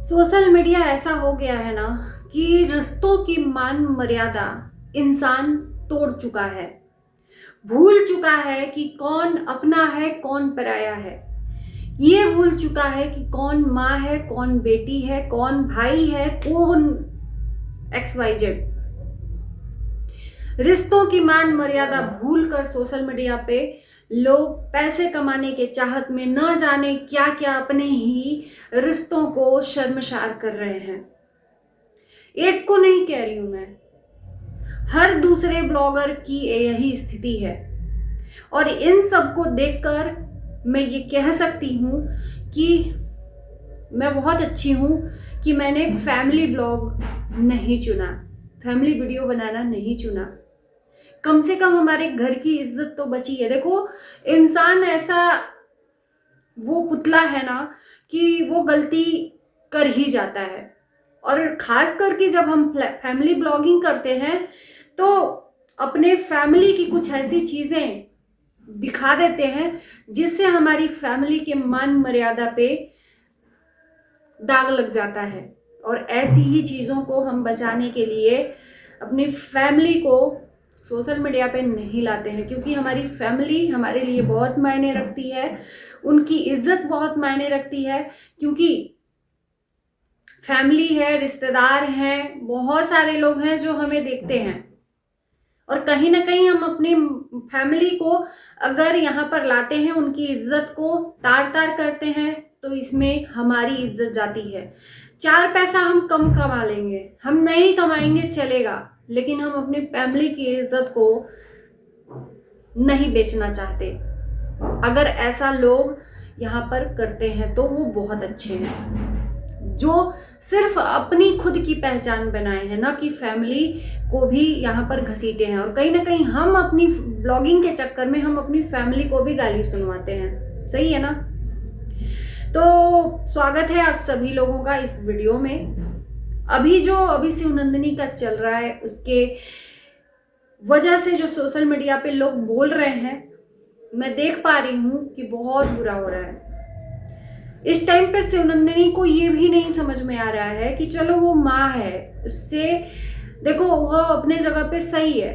Social media ऐसा हो गया है ना कि रिश्तों की मान मर्यादा इंसान तोड़ चुका है। भूल चुका है कि कौन अपना है कौन पराया है। ये भूल चुका है कि कौन माँ है कौन बेटी है कौन भाई है कौन XYZ। रिश्तों की मान मर्यादा भूल कर सोशल मीडिया पे लोग पैसे कमाने के चाहत में न जाने क्या क्या अपने ही रिश्तों को शर्मसार कर रहे हैं। एक को नहीं कह रही हूं मैं, हर दूसरे ब्लॉगर की यही स्थिति है। और इन सब को देखकर मैं ये कह सकती हूँ कि मैं बहुत अच्छी हूँ कि मैंने फैमिली ब्लॉग नहीं चुना, फैमिली वीडियो बनाना नहीं चुना। कम से कम हमारे घर की इज्जत तो बची है। देखो, इंसान ऐसा वो पुतला है ना कि वो गलती कर ही जाता है। और खास करके जब हम फैमिली ब्लॉगिंग करते हैं तो अपने फैमिली की कुछ ऐसी चीज़ें दिखा देते हैं जिससे हमारी फैमिली के मान मर्यादा पे दाग लग जाता है। और ऐसी ही चीज़ों को हम बचाने के लिए अपनी फैमिली को सोशल मीडिया पे नहीं लाते हैं, क्योंकि हमारी फैमिली हमारे लिए बहुत मायने रखती है, उनकी इज्जत बहुत मायने रखती है। क्योंकि फैमिली है, रिश्तेदार हैं, बहुत सारे लोग हैं जो हमें देखते हैं। और कहीं ना कहीं हम अपनी फैमिली को अगर यहाँ पर लाते हैं, उनकी इज्जत को तार तार करते हैं, तो इसमें हमारी इज्जत जाती है। 4 पैसा हम कम कमा लेंगे, हम नहीं कमाएंगे चलेगा, लेकिन हम अपनी फैमिली की इज्जत को नहीं बेचना चाहते। अगर ऐसा लोग यहाँ पर करते हैं तो वो बहुत अच्छे हैं, जो सिर्फ अपनी खुद की पहचान बनाए हैं, ना कि फैमिली को भी यहाँ पर घसीटे हैं। और कहीं ना कहीं हम अपनी ब्लॉगिंग के चक्कर में हम अपनी फैमिली को भी गाली सुनवाते हैं। सही है ना? तो स्वागत है आप सभी लोगों का इस वीडियो में। अभी शिवनंदिनी का चल रहा है, उसके वजह से जो सोशल मीडिया पे लोग बोल रहे हैं, मैं देख पा रही हूँ कि बहुत बुरा हो रहा है। इस टाइम पे शिवनंदिनी को ये भी नहीं समझ में आ रहा है कि चलो वो माँ है, उससे देखो वो अपने जगह पे सही है,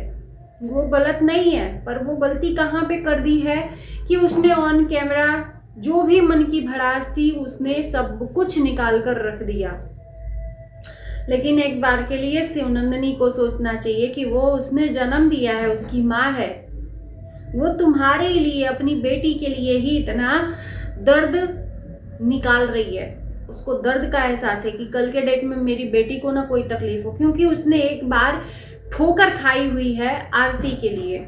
वो गलत नहीं है, पर वो गलती कहाँ पे कर दी है कि उसने ऑन कैमरा जो भी मन की भड़ास थी उसने सब कुछ निकाल कर रख दिया। लेकिन एक बार के लिए शिवनंदिनी को सोचना चाहिए कि वो उसने जन्म दिया है, उसकी माँ है, वो तुम्हारे लिए अपनी बेटी के लिए ही इतना दर्द निकाल रही है। उसको दर्द का एहसास है कि कल के डेट में मेरी बेटी को ना कोई तकलीफ हो, क्योंकि उसने एक बार ठोकर खाई हुई है आरती के लिए।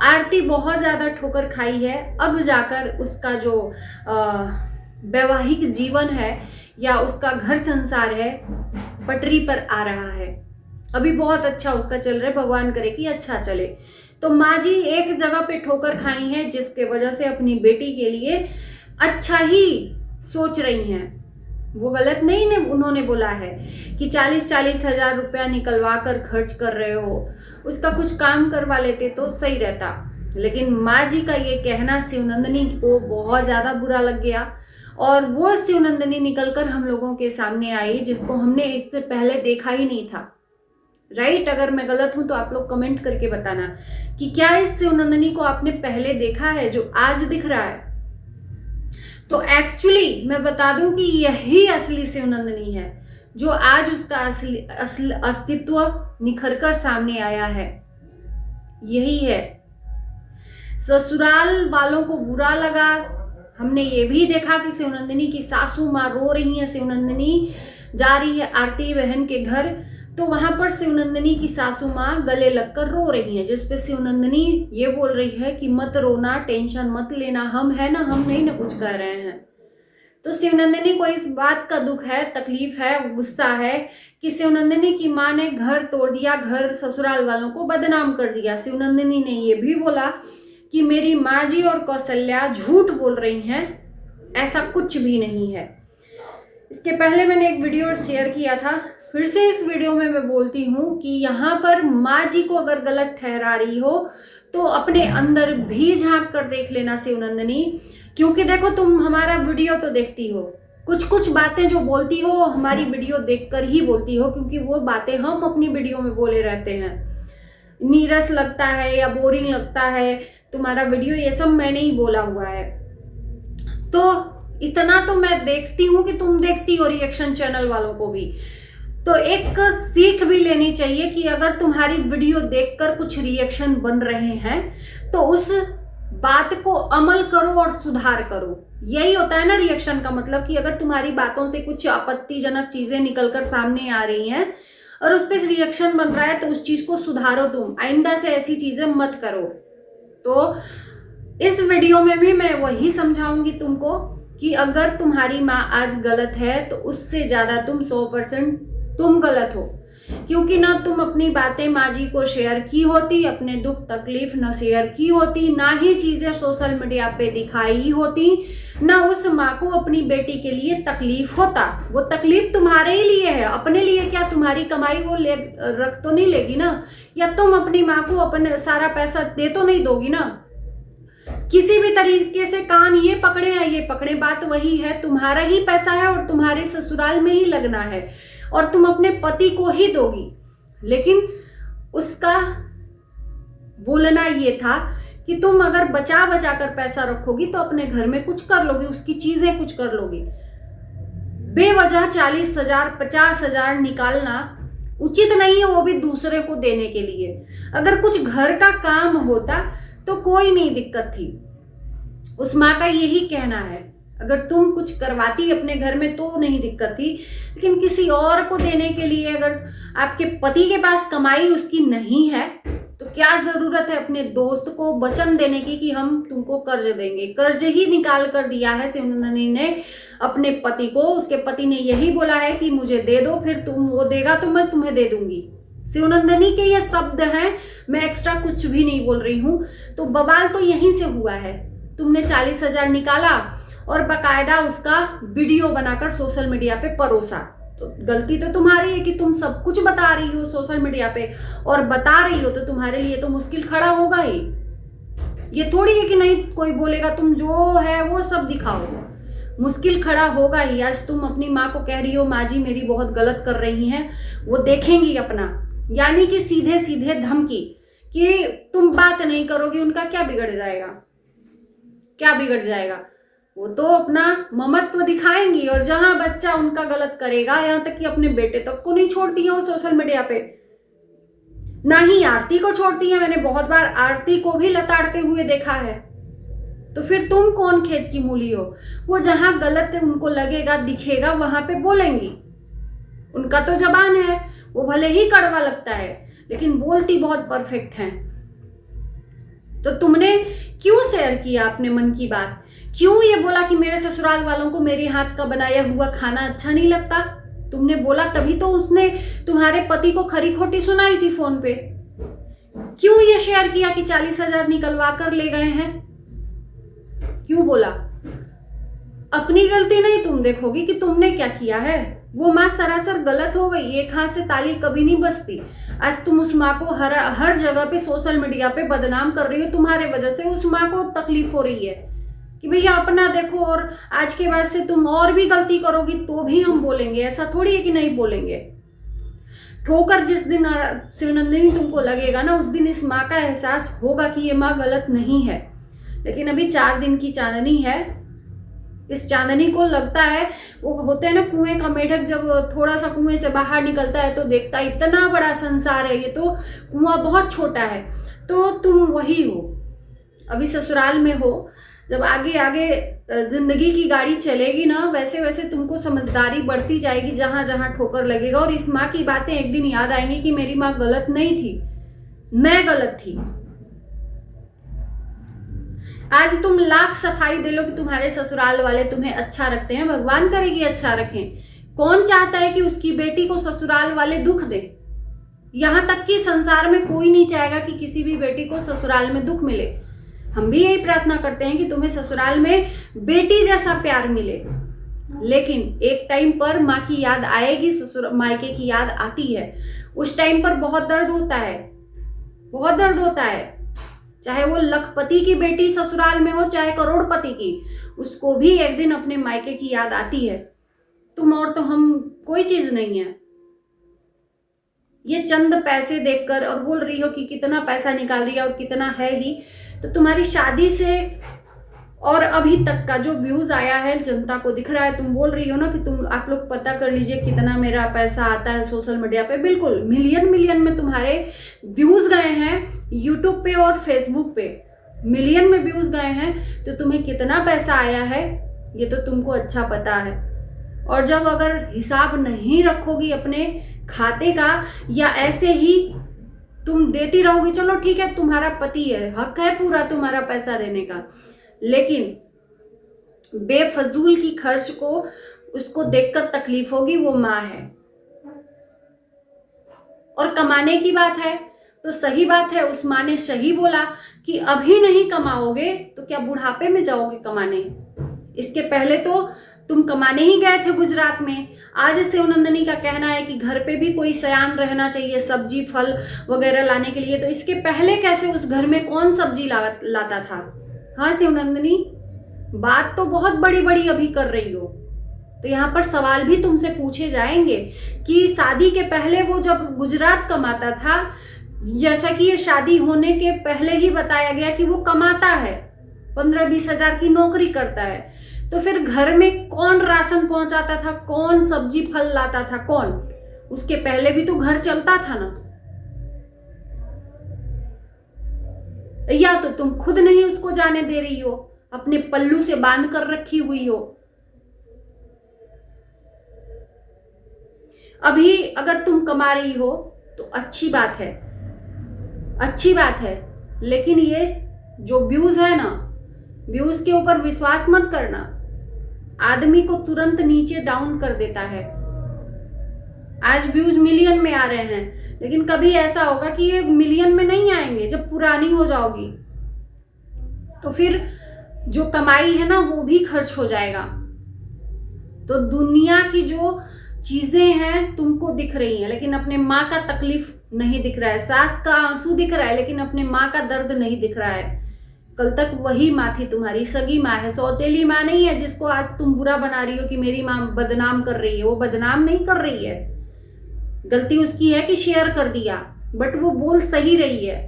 आरती बहुत ज़्यादा ठोकर खाई है, अब जाकर उसका जो वैवाहिक जीवन है या उसका घर संसार है पटरी पर आ रहा है। अभी बहुत अच्छा उसका चल रहा है, भगवान करे कि अच्छा चले। तो माँ जी एक जगह पे ठोकर खाई हैं, जिसके वजह से अपनी बेटी के लिए अच्छा ही सोच रही हैं। वो गलत नहीं ने उन्होंने बोला है कि 40-40 हजार रुपया निकलवा कर खर्च कर रहे हो, उसका कुछ काम करवा लेते तो सही रहता। लेकिन माँ जी का ये कहना शिवनंदिनी को बहुत ज़्यादा बुरा लग गया, और वो शिवनंदिनी निकलकर हम लोगों के सामने आई जिसको हमने इससे पहले देखा ही नहीं था। राइट? अगर मैं गलत हूं तो आप लोग कमेंट करके बताना कि क्या इस शिवनंदिनी को आपने पहले देखा है जो आज दिख रहा है। तो एक्चुअली मैं बता दूं कि यही असली शिवनंदिनी है, जो आज उसका असली अस्तित्व निखरकर सामने आया है। यही है। ससुराल वालों को बुरा लगा, हमने ये भी देखा कि शिवनंदिनी की सासू माँ रो रही है, शिवनंदिनी जा रही है आरती बहन के घर, तो वहां पर शिवनंदिनी की सासू माँ गले लगकर रो रही है, जिसपे शिवनंदिनी ये बोल रही है कि मत रोना, टेंशन मत लेना, हम है ना, हम नहीं ना कुछ कर रहे हैं। तो शिवनंदिनी को इस बात का दुख है, तकलीफ है, गुस्सा है कि शिवनंदिनी की माँ ने घर तोड़ दिया, घर ससुराल वालों को बदनाम कर दिया। शिवनंदिनी ने ये भी बोला कि मेरी माँ जी और कौशल्या झूठ बोल रही हैं, ऐसा कुछ भी नहीं है। इसके पहले मैंने एक वीडियो शेयर किया था, फिर से इस वीडियो में मैं बोलती हूँ कि यहाँ पर माँ जी को अगर गलत ठहरा रही हो तो अपने अंदर भी झांक कर देख लेना शिवनंदिनी, क्योंकि देखो तुम हमारा वीडियो तो देखती हो कुछ कुछ बातें जो बोलती हो वो हमारी वीडियो देखकर ही बोलती हो, क्योंकि वो बातें हम अपनी वीडियो में बोले रहते हैं। नीरस लगता है या बोरिंग लगता है तुम्हारा वीडियो, ये सब मैंने ही बोला हुआ है। तो इतना तो मैं देखती हूँ कि तुम देखती हो रिएक्शन चैनल वालों को भी, तो एक सीख भी लेनी चाहिए कि अगर तुम्हारी वीडियो देखकर कुछ रिएक्शन बन रहे हैं तो उस बात को अमल करो और सुधार करो। यही होता है ना रिएक्शन का मतलब, कि अगर तुम्हारी बातों से कुछ आपत्तिजनक चीजें निकलकर सामने आ रही हैं और उस पर रिएक्शन बन रहा है तो उस चीज को सुधारो, तुम आइंदा से ऐसी चीजें मत करो। तो इस वीडियो में भी मैं वही समझाऊंगी तुमको कि अगर तुम्हारी माँ आज गलत है तो उससे ज्यादा तुम 100% तुम गलत हो, क्योंकि ना तुम अपनी बातें माँ जी को शेयर की होती, अपने दुख तकलीफ न शेयर की होती, ना ही चीजें सोशल मीडिया पे दिखाई होती, ना उस माँ को अपनी बेटी के लिए तकलीफ होता। वो तकलीफ तुम्हारे ही लिए है, अपने लिए क्या तुम्हारी कमाई वो ले रख तो नहीं लेगी ना, या तुम अपनी माँ को अपने सारा पैसा दे तो नहीं दोगी ना। किसी भी तरीके से कान ये पकड़े या ये पकड़े, बात वही है, तुम्हारा ही पैसा है और तुम्हारे ससुराल में ही लगना है और तुम अपने पति को ही दोगी। लेकिन उसका बोलना ये था कि तुम अगर बचा बचा कर पैसा रखोगी तो अपने घर में कुछ कर लोगी, उसकी चीजें कुछ कर लोगी। बेवजह 40,000 50,000 निकालना उचित नहीं है, वो भी दूसरे को देने के लिए। अगर कुछ घर का काम होता तो कोई नहीं दिक्कत थी, उस माँ का यही कहना है। अगर तुम कुछ करवाती अपने घर में तो नहीं दिक्कत थी, लेकिन किसी और को देने के लिए अगर आपके पति के पास कमाई उसकी नहीं है तो क्या जरूरत है अपने दोस्त को वचन देने की कि हम तुमको कर्ज देंगे। कर्ज ही निकाल कर दिया है शिवनंदिनी ने अपने पति को। उसके पति ने यही बोला है कि मुझे दे दो, फिर तुम वो देगा तो मैं तुम्हें दे दूंगी। शिवनंदिनी के ये शब्द हैं, मैं एक्स्ट्रा कुछ भी नहीं बोल रही हूँ। तो बवाल तो यहीं से हुआ है, तुमने 40,000 निकाला और बकायदा उसका वीडियो बनाकर सोशल मीडिया पे परोसा। तो गलती तो तुम्हारी है कि तुम सब कुछ बता रही हो सोशल मीडिया पे, और बता रही हो तो तुम्हारे लिए तो मुश्किल खड़ा होगा ही। ये थोड़ी है कि नहीं कोई बोलेगा तुम जो है वो सब दिखाओ, मुश्किल खड़ा होगा ही। आज तुम अपनी माँ को कह रही हो माँ जी मेरी बहुत गलत कर रही हैं, वो देखेंगी अपना, यानी कि सीधे सीधे धमकी कि तुम बात नहीं करोगी, उनका क्या बिगड़ जाएगा, क्या बिगड़ जाएगा। वो तो अपना ममत्व दिखाएंगी, और जहां बच्चा उनका गलत करेगा, यहाँ तक कि अपने बेटे तक को नहीं छोड़ती है वो सोशल मीडिया पे, ना ही आरती को छोड़ती है। मैंने बहुत बार आरती को भी लताड़ते हुए देखा है। तो फिर तुम कौन खेत की मूली हो। वो जहां गलत उनको लगेगा दिखेगा वहां पे बोलेंगी, उनका तो जबान है, वो भले ही कड़वा लगता है लेकिन बोलती बहुत परफेक्ट हैं। तो तुमने क्यों शेयर किया अपने मन की बात, क्यों ये बोला कि मेरे ससुराल वालों को मेरे हाथ का बनाया हुआ खाना अच्छा नहीं लगता। तुमने बोला तभी तो उसने तुम्हारे पति को खरी खोटी सुनाई थी फोन पे। क्यों ये शेयर किया कि 40,000 निकलवा कर ले गए हैं, क्यों बोला। अपनी गलती नहीं तुम देखोगी कि तुमने क्या किया है। वो माँ सरासर गलत हो गई, एक हाथ से ताली कभी नहीं बजती। आज तुम उस माँ को हर जगह पे सोशल मीडिया पे बदनाम कर रही हो, तुम्हारे वजह से उस माँ को तकलीफ हो रही है कि भैया अपना देखो, और आज के बाद से तुम और भी गलती करोगी तो भी हम बोलेंगे, ऐसा थोड़ी है कि नहीं बोलेंगे। ठोकर जिस दिन शिवनंदिनी तुमको लगेगा ना, उस दिन इस माँ का एहसास होगा कि ये माँ गलत नहीं है। लेकिन अभी 4 दिन की चांदनी है, इस चांदनी को लगता है, वो होते हैं ना कुएं का मेढक, जब थोड़ा सा कुएं से बाहर निकलता है तो देखता है इतना बड़ा संसार है, ये तो कुआं बहुत छोटा है। तो तुम वही हो, अभी ससुराल में हो। जब आगे आगे जिंदगी की गाड़ी चलेगी ना, वैसे वैसे तुमको समझदारी बढ़ती जाएगी, जहां जहां ठोकर लगेगा। और इस माँ की बातें एक दिन याद आएंगी कि मेरी माँ गलत नहीं थी, मैं गलत थी। आज तुम लाख सफाई दे लो कि तुम्हारे ससुराल वाले तुम्हें अच्छा रखते हैं, भगवान करेगी अच्छा रखें। कौन चाहता है कि उसकी बेटी को ससुराल वाले दुख दे। यहां तक कि संसार में कोई नहीं चाहेगा कि किसी भी बेटी को ससुराल में दुख मिले। हम भी यही प्रार्थना करते हैं कि तुम्हें ससुराल में बेटी जैसा प्यार मिले। लेकिन एक टाइम पर माँ की याद आएगी, ससुर मायके की याद आती है, उस टाइम पर बहुत दर्द होता है, बहुत दर्द होता है। चाहे वो लखपति की बेटी ससुराल में हो, चाहे करोड़पति की, उसको भी एक दिन अपने मायके की याद आती है। तुम और तो हम कोई चीज नहीं है। ये चंद पैसे देखकर और बोल रही हो कि कितना पैसा निकाल रही है और कितना है ही, तो तुम्हारी शादी से और अभी तक का जो व्यूज आया है जनता को दिख रहा है। तुम बोल रही हो ना कि तुम आप लोग पता कर लीजिए कितना मेरा पैसा आता है सोशल मीडिया पे। बिल्कुल मिलियन मिलियन में तुम्हारे व्यूज गए हैं, यूट्यूब पे और फेसबुक पे मिलियन में व्यूज गए हैं। तो तुम्हें कितना पैसा आया है ये तो तुमको अच्छा पता है। और जब अगर हिसाब नहीं रखोगी अपने खाते का, या ऐसे ही तुम देती रहोगी, चलो ठीक है तुम्हारा पति है, हक है पूरा तुम्हारा पैसा देने का, लेकिन बेफजूल की खर्च को उसको देखकर तकलीफ होगी, वो माँ है। और कमाने की बात है तो सही बात है, उस माँ ने सही बोला कि अभी नहीं कमाओगे तो क्या बुढ़ापे में जाओगे कमाने। इसके पहले तो तुम कमाने ही गए थे गुजरात में। आज शिवनंदिनी का कहना है कि घर पे भी कोई सयान रहना चाहिए सब्जी फल वगैरह लाने के लिए। तो इसके पहले कैसे उस घर में कौन सब्जी लाता था? हाँ शिवनंदिनी, बात तो बहुत बड़ी बड़ी अभी कर रही हो। तो यहाँ पर सवाल भी तुमसे पूछे जाएंगे कि शादी के पहले वो जब गुजरात कमाता था, जैसा कि ये शादी होने के पहले ही बताया गया कि वो कमाता है, 15-20 हजार की नौकरी करता है, तो फिर घर में कौन राशन पहुंचाता था, कौन सब्जी फल लाता था, कौन? उसके पहले भी तो घर चलता था ना। या तो तुम खुद नहीं उसको जाने दे रही हो, अपने पल्लू से बांध कर रखी हुई हो। अभी अगर तुम कमा रही हो तो अच्छी बात है, अच्छी बात है, लेकिन ये जो व्यूज है ना, व्यूज के ऊपर विश्वास मत करना। आदमी को तुरंत नीचे डाउन कर देता है। आज व्यूज मिलियन में आ रहे हैं, लेकिन कभी ऐसा होगा कि ये मिलियन में नहीं आएंगे। जब पुरानी हो जाओगी तो फिर जो कमाई है ना वो भी खर्च हो जाएगा। तो दुनिया की जो चीजें हैं तुमको दिख रही हैं, लेकिन अपने माँ का तकलीफ नहीं दिख रहा है। सास का आंसू दिख रहा है, लेकिन अपने माँ का दर्द नहीं दिख रहा है। कल तक वही माँ थी, तुम्हारी सगी माँ है, सौतेली माँ नहीं है जिसको आज तुम बुरा बना रही हो कि मेरी माँ बदनाम कर रही है। वो बदनाम नहीं कर रही है, गलती उसकी है कि शेयर कर दिया, बट वो बोल सही रही है।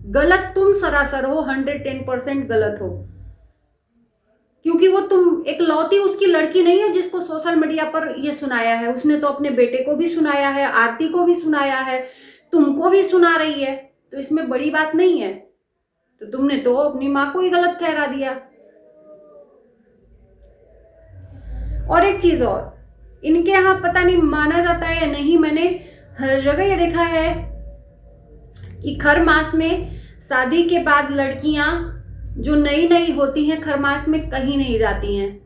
गलत तुम सरासर हो, 110% गलत हो, क्योंकि वो तुम एक लौती उसकी लड़की नहीं हो जिसको सोशल मीडिया पर ये सुनाया है। उसने तो अपने बेटे को भी सुनाया है, आरती को भी सुनाया है, तुमको भी सुना रही है। तो इसमें बड़ी बात नहीं है। तो तुमने तो अपनी माँ को ही गलत ठहरा दिया। और एक चीज और, इनके यहाँ पता नहीं माना जाता है या नहीं, मैंने हर जगह ये देखा है कि खर मास में शादी के बाद लड़कियां जो नई नई होती हैं खर मास में कहीं नहीं जाती हैं,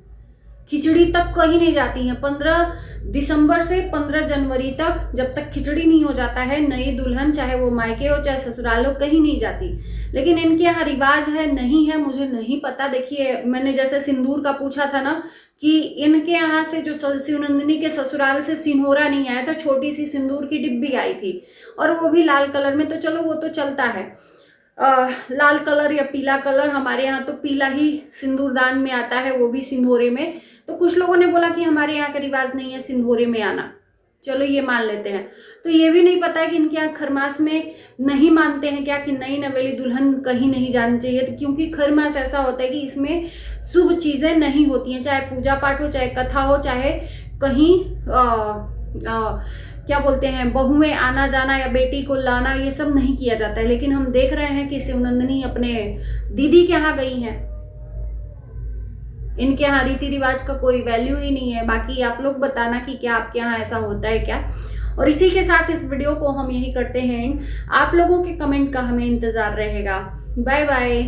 खिचड़ी तक कहीं नहीं जाती हैं। 15 दिसंबर से 15 जनवरी तक जब तक खिचड़ी नहीं हो जाता है, नई दुल्हन चाहे वो मायके हो चाहे ससुराल हो कहीं नहीं जाती। लेकिन इनके यहाँ रिवाज है नहीं है मुझे नहीं पता। देखिए मैंने जैसे सिंदूर का पूछा था ना कि इनके यहाँ से जो शिवनंदिनी के ससुराल से सिंदूरा नहीं आया था, छोटी सी सिंदूर की डिब्बी आई थी और वो भी लाल कलर में। तो चलो वो तो चलता है, लाल कलर या पीला कलर। हमारे यहाँ तो पीला ही सिंदूरदान में आता है, वो भी सिंदूरे में। तो कुछ लोगों ने बोला कि हमारे यहाँ का रिवाज नहीं है सिंदूरे में आना, चलो ये मान लेते हैं। तो ये भी नहीं पता है कि इनके यहाँ खरमास में नहीं मानते हैं क्या कि नई नवेली दुल्हन कहीं नहीं जानी चाहिए। तो क्योंकि खरमास ऐसा होता है कि इसमें शुभ चीजें नहीं होती हैं, चाहे पूजा पाठ हो, चाहे कथा हो, चाहे कहीं क्या बोलते हैं बहुएं आना जाना या बेटी को लाना, ये सब नहीं किया जाता है। लेकिन हम देख रहे हैं कि शिवनंदिनी अपने दीदी के यहाँ गई हैं। इनके यहाँ रीति रिवाज का कोई वैल्यू ही नहीं है। बाकी आप लोग बताना कि क्या आपके यहाँ ऐसा होता है क्या। और इसी के साथ इस वीडियो को हम यही करते हैं। आप लोगों के कमेंट का हमें इंतजार रहेगा। Bye bye.